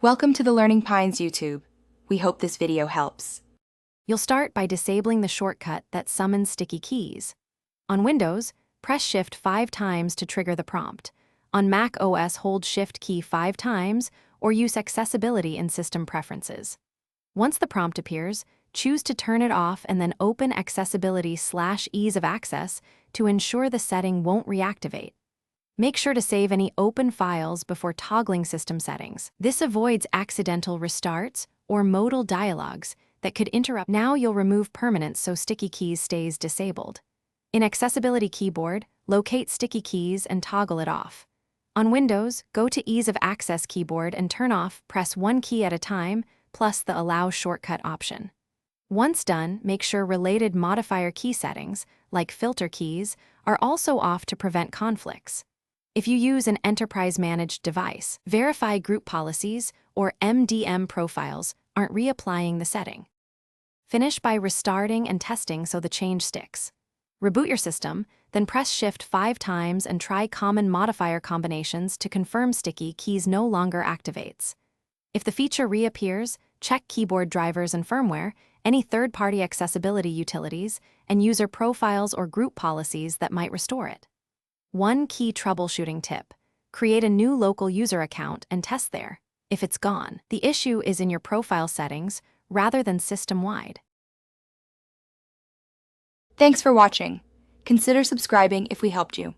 Welcome to the Learning Pines YouTube. We hope this video helps. You'll start by disabling the shortcut that summons sticky keys. On Windows, press Shift 5 times to trigger the prompt. On Mac OS, hold Shift key 5 times or use Accessibility in System Preferences. Once the prompt appears, choose to turn it off and then open Accessibility/Ease of Access to ensure the setting won't reactivate. Make sure to save any open files before toggling system settings. This avoids accidental restarts or modal dialogues that could interrupt. Now you'll remove permanence so sticky keys stays disabled. In Accessibility Keyboard, locate sticky keys and toggle it off. On Windows, go to Ease of Access keyboard and turn off, press one key at a time, plus the Allow shortcut option. Once done, make sure related modifier key settings, like filter keys, are also off to prevent conflicts. If you use an enterprise-managed device, verify group policies or MDM profiles aren't reapplying the setting. Finish by restarting and testing so the change sticks. Reboot your system, then press Shift 5 times and try common modifier combinations to confirm sticky keys no longer activates. If the feature reappears, check keyboard drivers and firmware, any third-party accessibility utilities, and user profiles or group policies that might restore it. One key troubleshooting tip: create a new local user account and test there. If it's gone, the issue is in your profile settings rather than system-wide. Thanks for watching. Consider subscribing if we helped you.